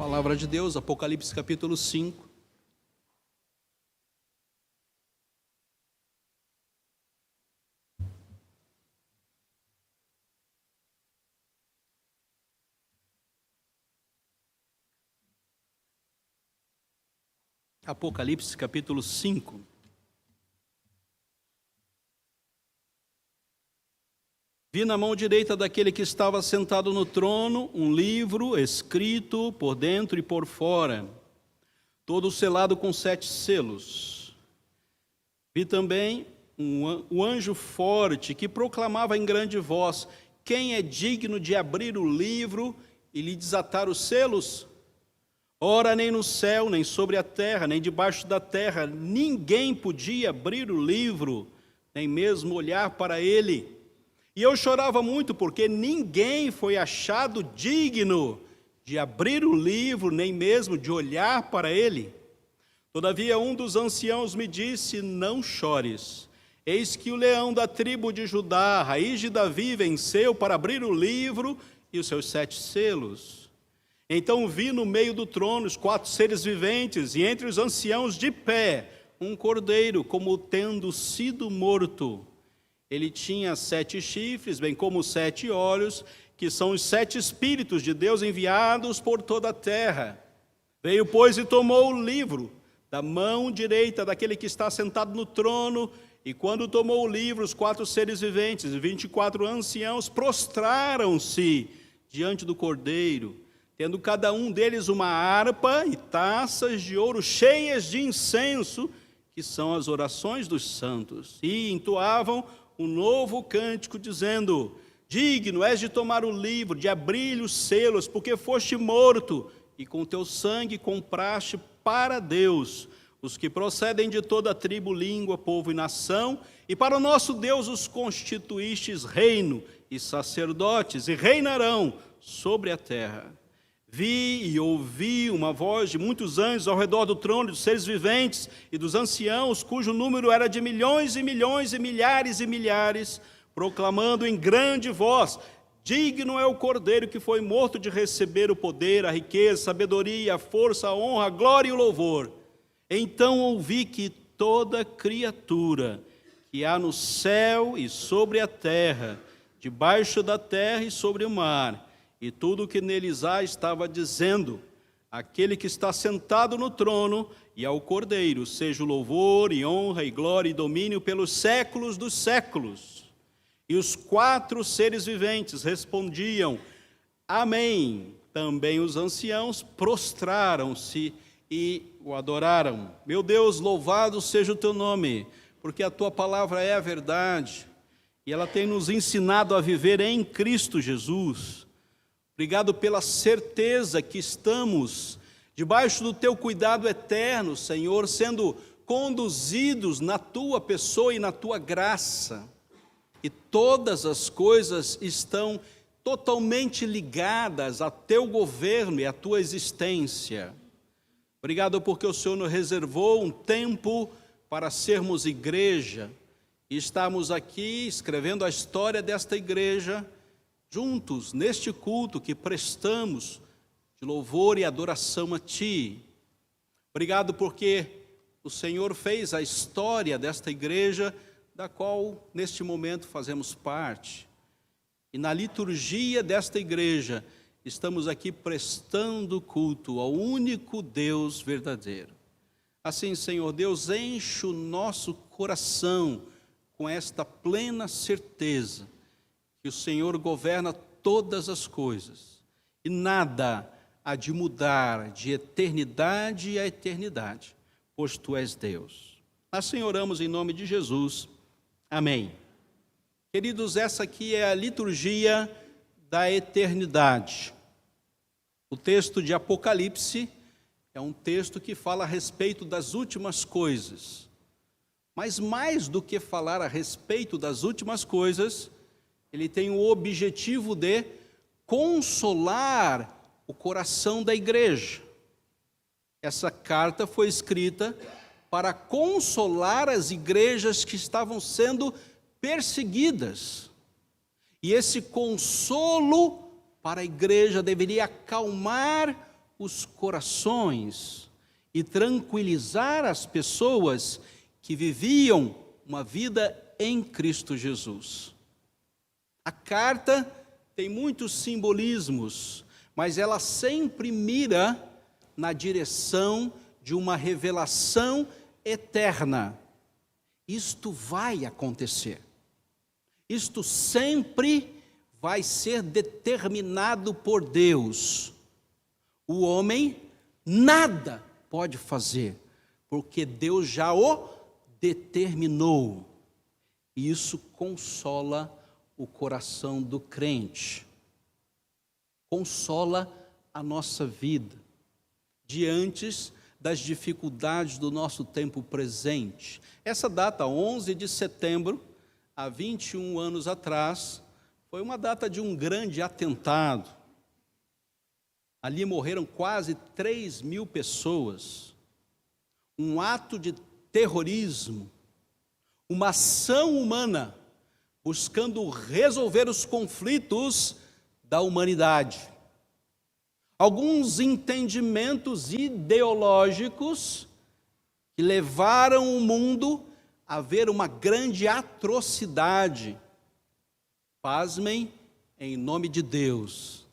Palavra de Deus, Apocalipse capítulo 5. Apocalipse capítulo 5. Vi na mão direita daquele que estava sentado no trono um livro escrito por dentro e por fora, todo selado com 7 selos. Vi também um anjo forte que proclamava em grande voz: quem é digno de abrir o livro e lhe desatar os selos? Ora, nem no céu, nem sobre a terra, nem debaixo da terra, ninguém podia abrir o livro, nem mesmo olhar para ele. E eu chorava muito, porque ninguém foi achado digno de abrir o livro, nem mesmo de olhar para ele. Todavia, um dos anciãos me disse: não chores. Eis que o leão da tribo de Judá, a raiz de Davi, venceu para abrir o livro e os seus 7 selos. Então vi no meio do trono os 4 seres viventes, e entre os anciãos de pé, um cordeiro, como tendo sido morto. Ele tinha 7 chifres, bem como 7 olhos, que são os 7 Espíritos de Deus enviados por toda a terra. Veio, pois, e tomou o livro da mão direita daquele que está sentado no trono, e quando tomou o livro, os 4 seres viventes e 24 anciãos prostraram-se diante do cordeiro, tendo cada um deles uma harpa e taças de ouro cheias de incenso, que são as orações dos santos, e entoavam um novo cântico, dizendo: digno és de tomar o livro, de abrir os selos, porque foste morto, e com teu sangue compraste para Deus os que procedem de toda tribo, língua, povo e nação, e para o nosso Deus os constituístes reino e sacerdotes, e reinarão sobre a terra. Vi e ouvi uma voz de muitos anjos ao redor do trono, dos seres viventes e dos anciãos, cujo número era de milhões e milhões e milhares, proclamando em grande voz: digno é o cordeiro que foi morto de receber o poder, a riqueza, a sabedoria, a força, a honra, a glória e o louvor. Então ouvi que toda criatura que há no céu e sobre a terra, debaixo da terra e sobre o mar, e tudo o que neles há, estava dizendo: aquele que está sentado no trono e ao Cordeiro, seja o louvor e honra e glória e domínio pelos séculos dos séculos. E os 4 seres viventes respondiam: amém. Também os anciãos prostraram-se e o adoraram. Meu Deus, louvado seja o teu nome, porque a tua palavra é a verdade, e ela tem nos ensinado a viver em Cristo Jesus. Obrigado pela certeza que estamos debaixo do teu cuidado eterno, Senhor, sendo conduzidos na tua pessoa e na tua graça. E todas as coisas estão totalmente ligadas a teu governo e à tua existência. Obrigado porque o Senhor nos reservou um tempo para sermos igreja, e estamos aqui escrevendo a história desta igreja, juntos, neste culto que prestamos de louvor e adoração a Ti. Obrigado porque o Senhor fez a história desta igreja, da qual neste momento fazemos parte. E na liturgia desta igreja, estamos aqui prestando culto ao único Deus verdadeiro. Assim, Senhor Deus, enche o nosso coração com esta plena certeza que o Senhor governa todas as coisas, e nada há de mudar de eternidade a eternidade, pois Tu és Deus. Assim oramos em nome de Jesus. Amém. Queridos, essa aqui é a liturgia da eternidade. O texto de Apocalipse é um texto que fala a respeito das últimas coisas. Mas mais do que falar a respeito das últimas coisas, ele tem o objetivo de consolar o coração da igreja. Essa carta foi escrita para consolar as igrejas que estavam sendo perseguidas. E esse consolo para a igreja deveria acalmar os corações e tranquilizar as pessoas que viviam uma vida em Cristo Jesus. A carta tem muitos simbolismos, mas ela sempre mira na direção de uma revelação eterna. Isto vai acontecer. Isto sempre vai ser determinado por Deus. O homem nada pode fazer, porque Deus já o determinou. E isso consola o coração do crente. Consola a nossa vida diante das dificuldades do nosso tempo presente. Essa data, 11 de setembro, há 21 anos atrás, foi uma data de um grande atentado. Ali morreram quase 3.000 pessoas. Um ato de terrorismo, uma ação humana, buscando resolver os conflitos da humanidade. Alguns entendimentos ideológicos que levaram o mundo a ver uma grande atrocidade. Pasmem, em nome de Deus,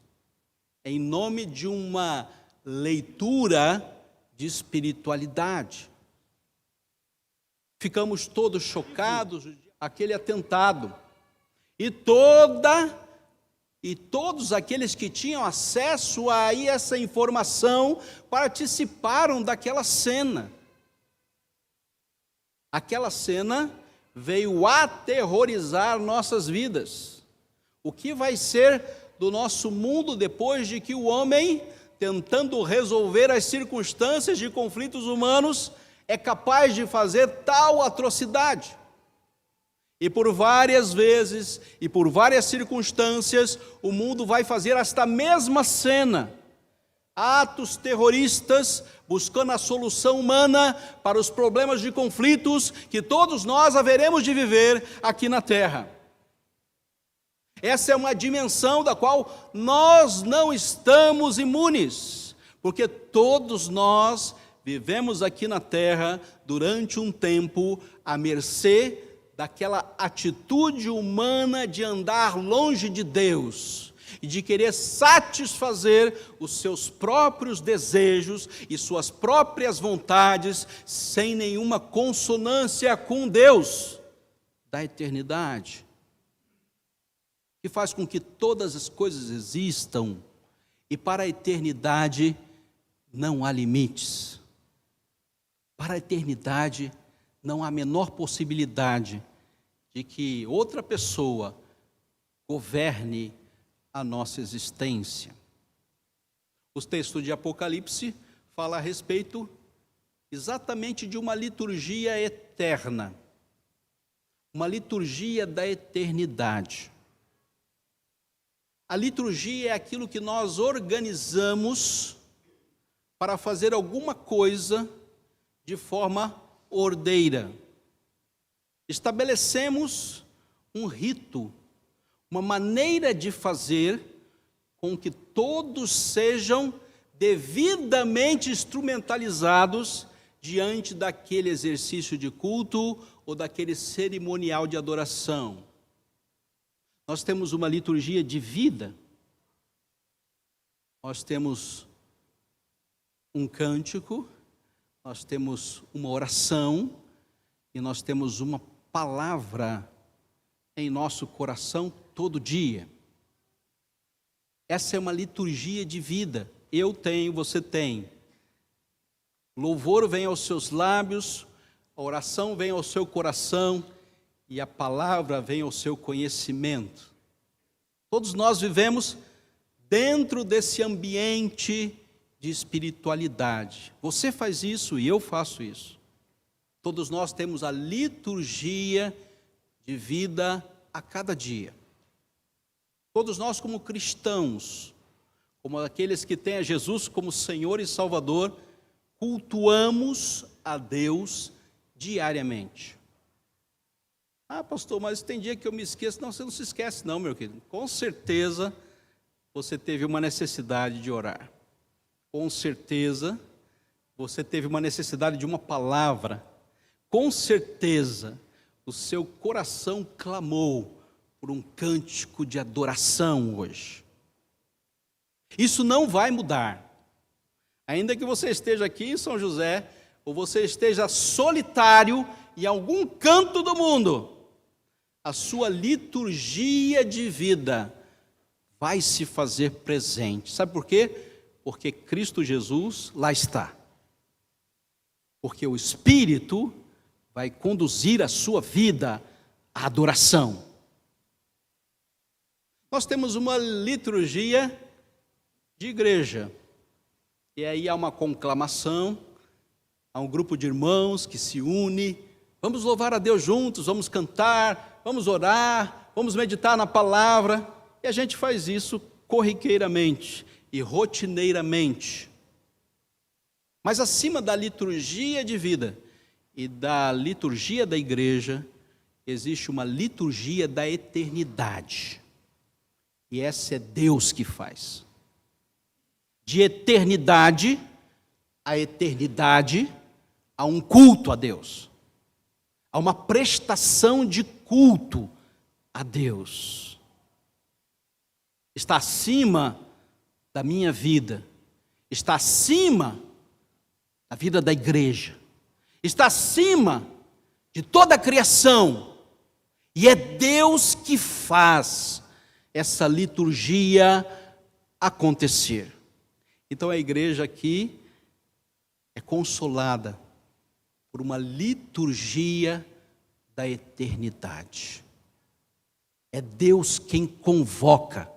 em nome de uma leitura de espiritualidade. Ficamos todos chocados com aquele atentado. E todos aqueles que tinham acesso a essa informação participaram daquela cena. Aquela cena veio aterrorizar nossas vidas. O que vai ser do nosso mundo depois de que o homem, tentando resolver as circunstâncias de conflitos humanos, é capaz de fazer tal atrocidade? E por várias vezes, e por várias circunstâncias, o mundo vai fazer esta mesma cena. Atos terroristas, buscando a solução humana para os problemas de conflitos que todos nós haveremos de viver aqui na terra. Essa é uma dimensão da qual nós não estamos imunes, porque todos nós vivemos aqui na terra durante um tempo à mercê daquela atitude humana de andar longe de Deus e de querer satisfazer os seus próprios desejos e suas próprias vontades sem nenhuma consonância com Deus da eternidade, que faz com que todas as coisas existam e para a eternidade não há limites. Para a eternidade não há a menor possibilidade de que outra pessoa governe a nossa existência. O texto de Apocalipse fala a respeito exatamente de uma liturgia eterna, uma liturgia da eternidade. A liturgia é aquilo que nós organizamos para fazer alguma coisa de forma ordeira. Estabelecemos um rito, uma maneira de fazer com que todos sejam devidamente instrumentalizados diante daquele exercício de culto ou daquele cerimonial de adoração. Nós temos uma liturgia de vida. Nós temos um cântico, nós temos uma oração e nós temos uma palavra em nosso coração todo dia. Essa é uma liturgia de vida. Eu tenho, você tem. Louvor vem aos seus lábios, a oração vem ao seu coração e a palavra vem ao seu conhecimento. Todos nós vivemos dentro desse ambiente de espiritualidade. Você faz isso e eu faço isso. Todos nós temos a liturgia de vida a cada dia. Todos nós como cristãos, como aqueles que têm a Jesus como Senhor e Salvador, cultuamos a Deus diariamente. Ah, pastor, mas tem dia que eu me esqueço. Não, você não se esquece não, meu querido. Com certeza você teve uma necessidade de orar. Com certeza, você teve uma necessidade de uma palavra. Com certeza, o seu coração clamou por um cântico de adoração hoje. Isso não vai mudar. Ainda que você esteja aqui em São José, ou você esteja solitário em algum canto do mundo, a sua liturgia de vida vai se fazer presente. Sabe por quê? Porque Cristo Jesus lá está. Porque o Espírito vai conduzir a sua vida à adoração. Nós temos uma liturgia de igreja. E aí há uma conclamação, há um grupo de irmãos que se une. Vamos louvar a Deus juntos, vamos cantar, vamos orar, vamos meditar na palavra. E a gente faz isso corriqueiramente e rotineiramente. Mas acima da liturgia de vida e da liturgia da igreja, existe uma liturgia da eternidade. E essa é Deus que faz. De eternidade a eternidade, há um culto a Deus. Há uma prestação de culto a Deus. Está acima da minha vida, está acima da vida da igreja, está acima de toda a criação, e é Deus que faz essa liturgia acontecer. Então a igreja aqui é consolada por uma liturgia da eternidade. É Deus quem convoca.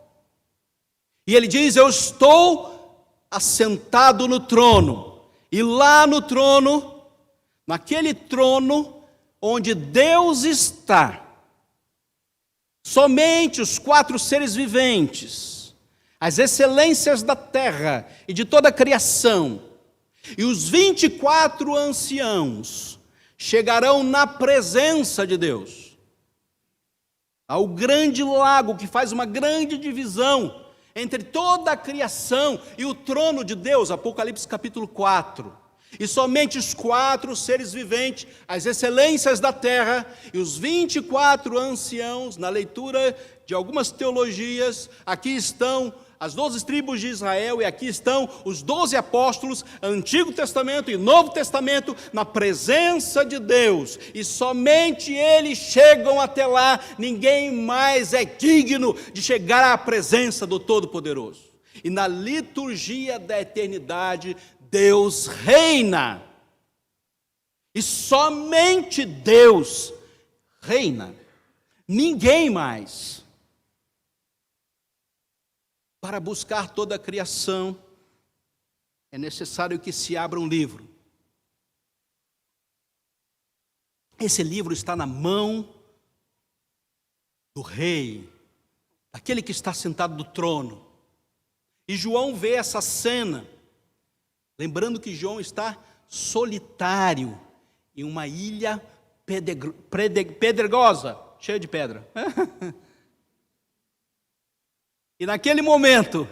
E ele diz: eu estou assentado no trono. E lá no trono, naquele trono onde Deus está, somente os 4 seres viventes, as excelências da terra e de toda a criação, e os 24 anciãos chegarão na presença de Deus, ao grande lago que faz uma grande divisão entre toda a criação e o trono de Deus, Apocalipse capítulo 4. E somente os 4 seres viventes, as excelências da terra e os 24 anciãos, na leitura de algumas teologias, aqui estão as 12 tribos de Israel, e aqui estão os 12 apóstolos, Antigo Testamento e Novo Testamento, na presença de Deus, e somente eles chegam até lá. Ninguém mais é digno de chegar à presença do Todo-Poderoso. E na liturgia da eternidade, Deus reina, e somente Deus reina, ninguém mais. Para buscar toda a criação, é necessário que se abra um livro. Esse livro está na mão do rei, daquele que está sentado no trono. E João vê essa cena, lembrando que João está solitário em uma ilha pedregosa, cheia de pedra. E naquele momento,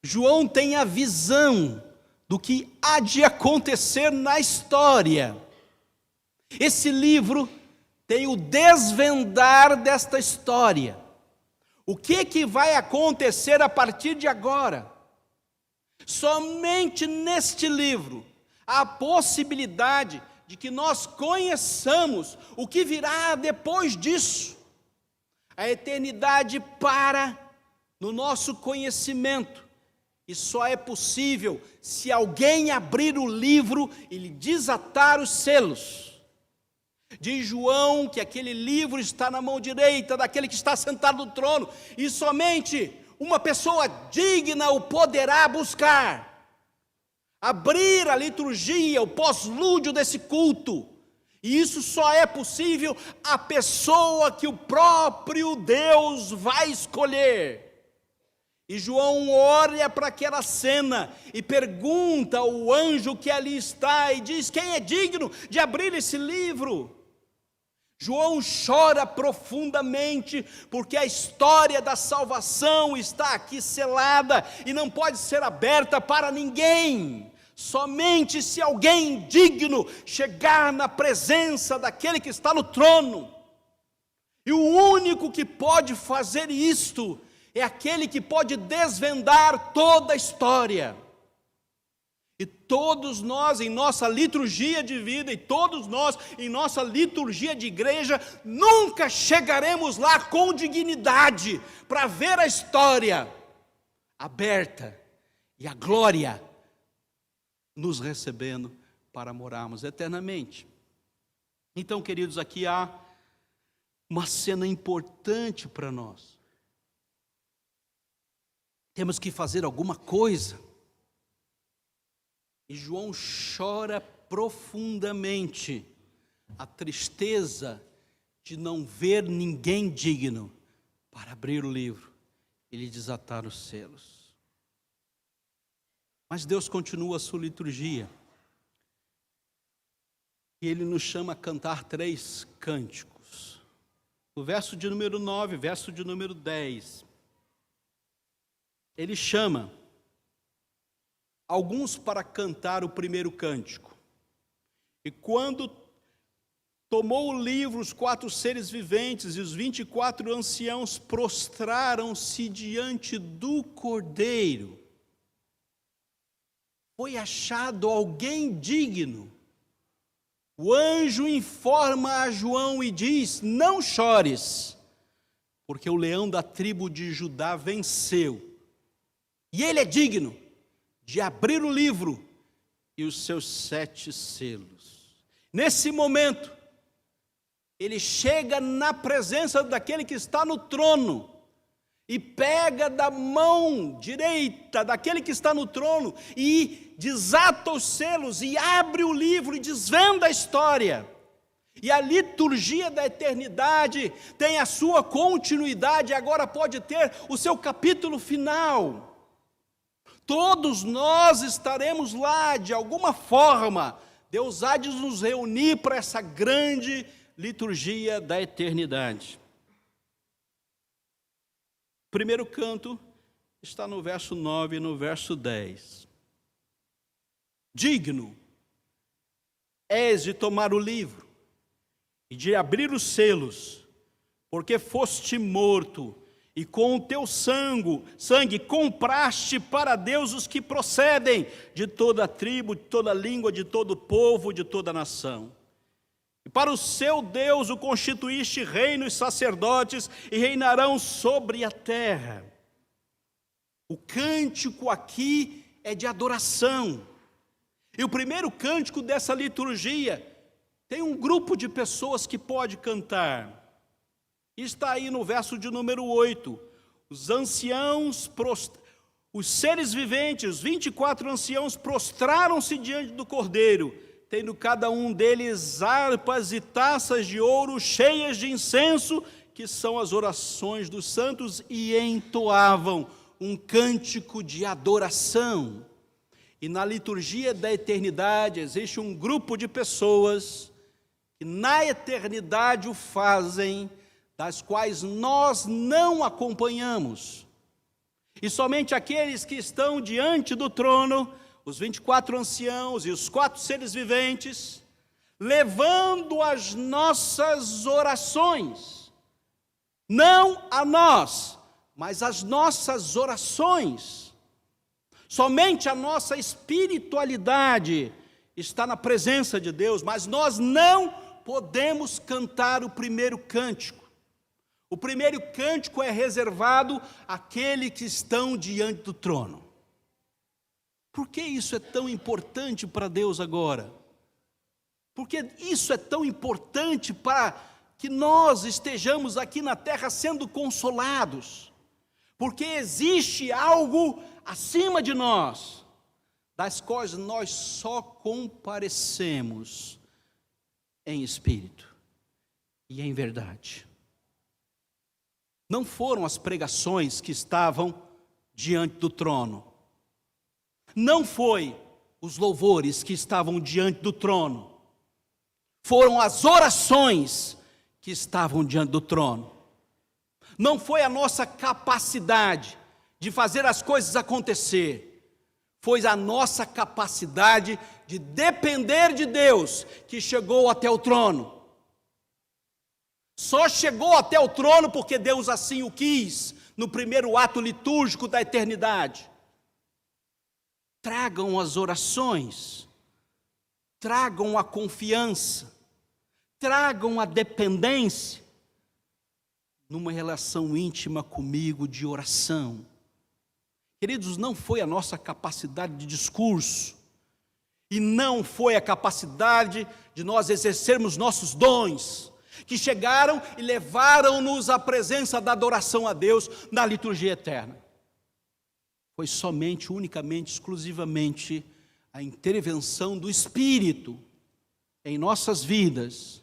João tem a visão do que há de acontecer na história. Esse livro tem o desvendar desta história. O que vai acontecer a partir de agora? Somente neste livro há a possibilidade de que nós conheçamos o que virá depois disso. A eternidade para no nosso conhecimento, e só é possível se alguém abrir o livro e lhe desatar os selos. Diz João que aquele livro está na mão direita daquele que está sentado no trono, e somente uma pessoa digna o poderá buscar, abrir a liturgia, o pós-lúdio desse culto. E isso só é possível a pessoa que o próprio Deus vai escolher. E João olha para aquela cena e pergunta ao anjo que ali está e diz: quem é digno de abrir esse livro? João chora profundamente, porque a história da salvação está aqui selada e não pode ser aberta para ninguém. Somente se alguém digno chegar na presença daquele que está no trono. E o único que pode fazer isto é aquele que pode desvendar toda a história. E todos nós, em nossa liturgia de vida, e todos nós, em nossa liturgia de igreja, nunca chegaremos lá com dignidade para ver a história aberta e a glória nos recebendo para morarmos eternamente. Então, queridos, aqui há uma cena importante para nós. Temos que fazer alguma coisa. E João chora profundamente a tristeza de não ver ninguém digno para abrir o livro e lhe desatar os selos. Mas Deus continua a sua liturgia. E Ele nos chama a cantar 3 cânticos. O verso de número 9, verso de número 10. Ele chama alguns para cantar o primeiro cântico. E quando tomou o livro, os 4 seres viventes e os 24 anciãos prostraram-se diante do Cordeiro. Foi achado alguém digno. O anjo informa a João e diz: não chores, porque o leão da tribo de Judá venceu. E ele é digno de abrir o livro e os seus 7 selos. Nesse momento, ele chega na presença daquele que está no trono e pega da mão direita daquele que está no trono e desata os selos e abre o livro e desvenda a história. E a liturgia da eternidade tem a sua continuidade, agora pode ter o seu capítulo final. Todos nós estaremos lá de alguma forma. Deus há de nos reunir para essa grande liturgia da eternidade. O primeiro canto está no verso 9 e no verso 10. Digno és de tomar o livro e de abrir os selos, porque foste morto, e com o teu sangue compraste para Deus os que procedem de toda tribo, de toda língua, de todo povo, de toda nação. E para o seu Deus o constituíste reino e sacerdotes, e reinarão sobre a terra. O cântico aqui é de adoração. E o primeiro cântico dessa liturgia tem um grupo de pessoas que pode cantar. Está aí no verso de número 8. Os anciãos, os seres viventes, os 24 anciãos prostraram-se diante do Cordeiro, tendo cada um deles harpas e taças de ouro cheias de incenso, que são as orações dos santos, e entoavam um cântico de adoração. E na liturgia da eternidade existe um grupo de pessoas que na eternidade o fazem, das quais nós não acompanhamos. E somente aqueles que estão diante do trono, os 24 anciãos e os 4 seres viventes, levando as nossas orações, não a nós, mas as nossas orações. Somente a nossa espiritualidade está na presença de Deus, mas nós não podemos cantar o primeiro cântico. O primeiro cântico é reservado àqueles que estão diante do trono. Por que isso é tão importante para Deus agora? Porque isso é tão importante para que nós estejamos aqui na terra sendo consolados. Porque existe algo acima de nós, das quais nós só comparecemos em espírito e em verdade. Não foram as pregações que estavam diante do trono. Não foi os louvores que estavam diante do trono. Foram as orações que estavam diante do trono. Não foi a nossa capacidade de fazer as coisas acontecer, foi a nossa capacidade de depender de Deus que chegou até o trono. Só chegou até o trono porque Deus assim o quis, no primeiro ato litúrgico da eternidade. Tragam as orações, tragam a confiança, tragam a dependência, numa relação íntima comigo de oração. Queridos, não foi a nossa capacidade de discurso, e não foi a capacidade de nós exercermos nossos dons, que chegaram e levaram-nos à presença da adoração a Deus na liturgia eterna. Foi somente, unicamente, exclusivamente a intervenção do Espírito em nossas vidas.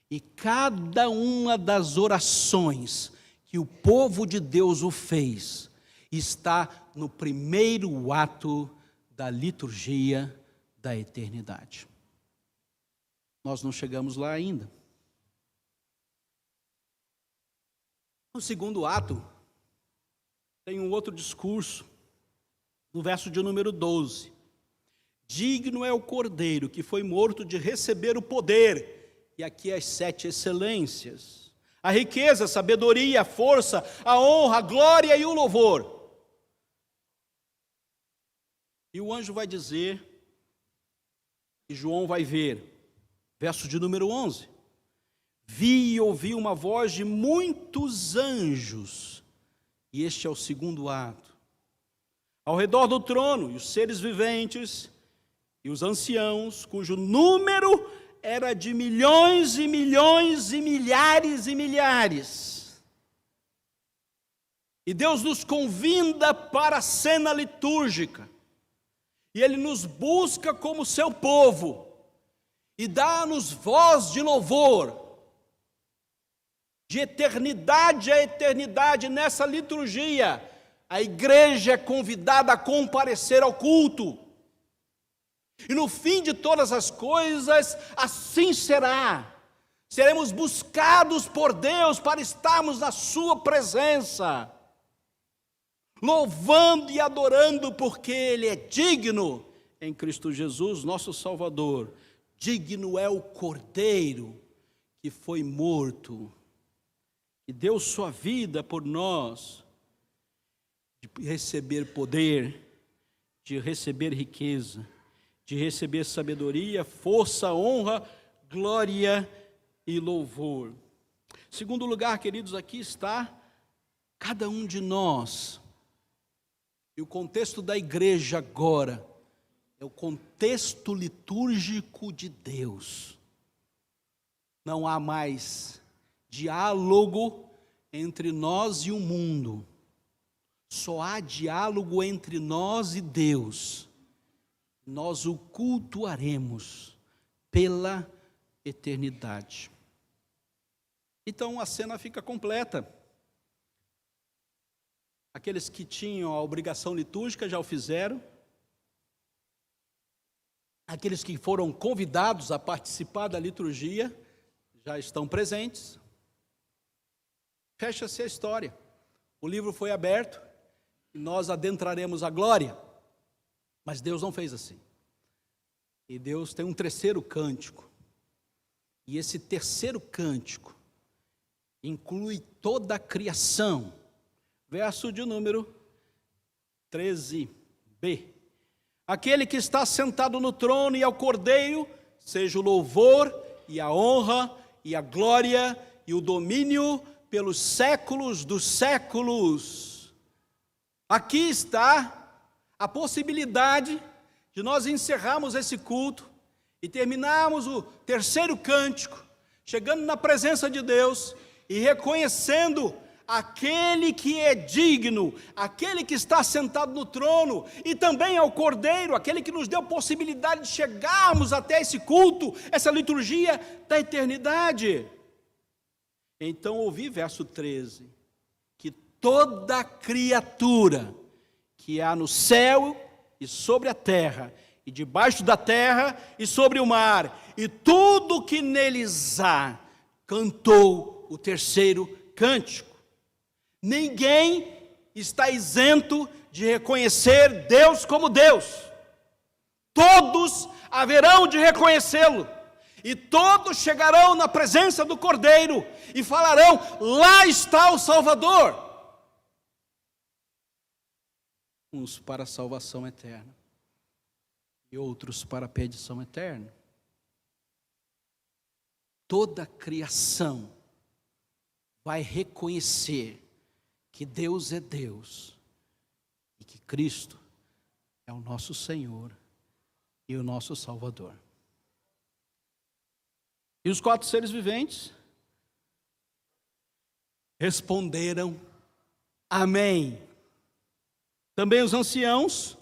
E cada uma das orações que o povo de Deus o fez, está no primeiro ato da liturgia da eternidade. Nós não chegamos lá ainda. No segundo ato, tem um outro discurso, no verso de número 12. Digno é o Cordeiro que foi morto de receber o poder, e aqui as 7 excelências, a riqueza, a sabedoria, a força, a honra, a glória e o louvor. E o anjo vai dizer, e João vai ver, verso de número 11. Vi e ouvi uma voz de muitos anjos, e este é o segundo ato, ao redor do trono, e os seres viventes, e os anciãos, cujo número era de milhões e milhões e milhares e milhares. E Deus nos convida para a cena litúrgica, e Ele nos busca como seu povo, e dá-nos voz de louvor, de eternidade a eternidade. Nessa liturgia, a igreja é convidada a comparecer ao culto, e no fim de todas as coisas, assim será. Seremos buscados por Deus para estarmos na sua presença, louvando e adorando, porque Ele é digno em Cristo Jesus, nosso Salvador. Digno é o Cordeiro que foi morto, que deu sua vida por nós, de receber poder, de receber riqueza, de receber sabedoria, força, honra, glória e louvor. Segundo lugar, queridos, aqui está cada um de nós. E o contexto da igreja agora é o contexto litúrgico de Deus. Não há mais diálogo entre nós e o mundo. Só há diálogo entre nós e Deus. Nós o cultuaremos pela eternidade. Então a cena fica completa. Aqueles que tinham a obrigação litúrgica já o fizeram. Aqueles que foram convidados a participar da liturgia já estão presentes. Fecha-se a história. O livro foi aberto e nós adentraremos a glória. Mas Deus não fez assim. E Deus tem um terceiro cântico. E esse terceiro cântico inclui toda a criação. Verso de número 13b. Aquele que está sentado no trono e ao Cordeiro, seja o louvor e a honra e a glória e o domínio pelos séculos dos séculos. Aqui está a possibilidade de nós encerrarmos esse culto e terminarmos o terceiro cântico, chegando na presença de Deus e reconhecendo aquele que é digno, aquele que está sentado no trono, e também ao Cordeiro, aquele que nos deu possibilidade de chegarmos até esse culto, essa liturgia da eternidade. Então ouvi, verso 13, que toda criatura que há no céu e sobre a terra, e debaixo da terra e sobre o mar, e tudo que neles há, cantou o terceiro cântico. Ninguém está isento de reconhecer Deus como Deus. Todos haverão de reconhecê-lo. E todos chegarão na presença do Cordeiro e falarão: lá está o Salvador. Uns para a salvação eterna e outros para a perdição eterna. Toda a criação vai reconhecer que Deus é Deus e que Cristo é o nosso Senhor e o nosso Salvador. E os 4 seres viventes responderam: amém. Também os anciãos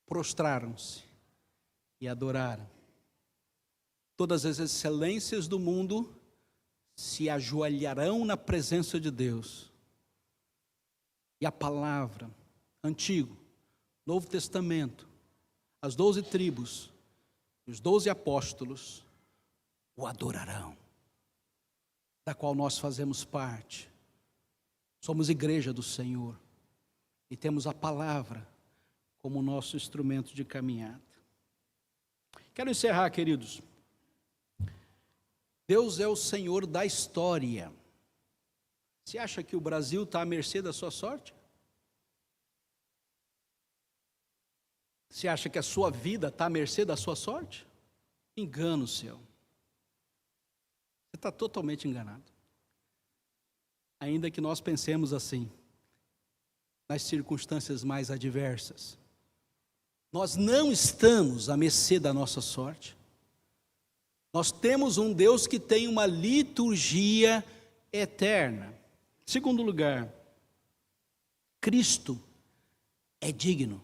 prostraram-se e adoraram. Todas as excelências do mundo se ajoelharão na presença de Deus. E a palavra, Antigo, Novo Testamento, as 12 tribos, os 12 apóstolos, o adorarão, da qual nós fazemos parte. Somos igreja do Senhor e temos a palavra como nosso instrumento de caminhada. Quero encerrar, queridos. Deus é o Senhor da história. Você acha que o Brasil está à mercê da sua sorte? Você acha que a sua vida está à mercê da sua sorte? Engano seu. Você está totalmente enganado. Ainda que nós pensemos assim, nas circunstâncias mais adversas, nós não estamos à mercê da nossa sorte. Nós temos um Deus que tem uma liturgia eterna. Segundo lugar, Cristo é digno.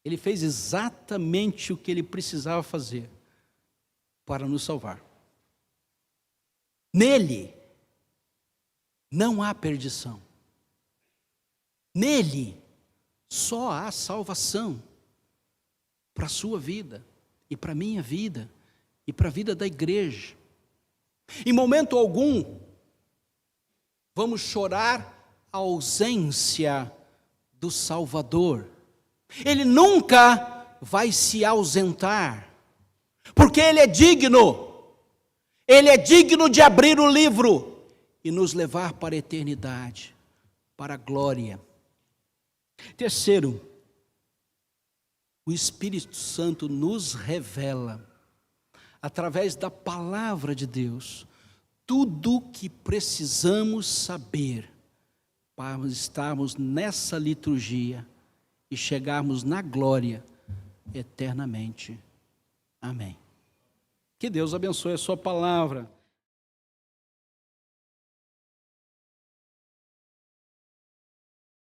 Ele fez exatamente o que ele precisava fazer para nos salvar. Nele não há perdição. Nele só há salvação para a sua vida e para a minha vida e para a vida da igreja. Em momento algum vamos chorar a ausência do Salvador. Ele nunca vai se ausentar, porque Ele é digno. Ele é digno de abrir o livro e nos levar para a eternidade, para a glória. Terceiro, o Espírito Santo nos revela, através da palavra de Deus, tudo o que precisamos saber para estarmos nessa liturgia e chegarmos na glória eternamente. Amém. Que Deus abençoe a sua palavra.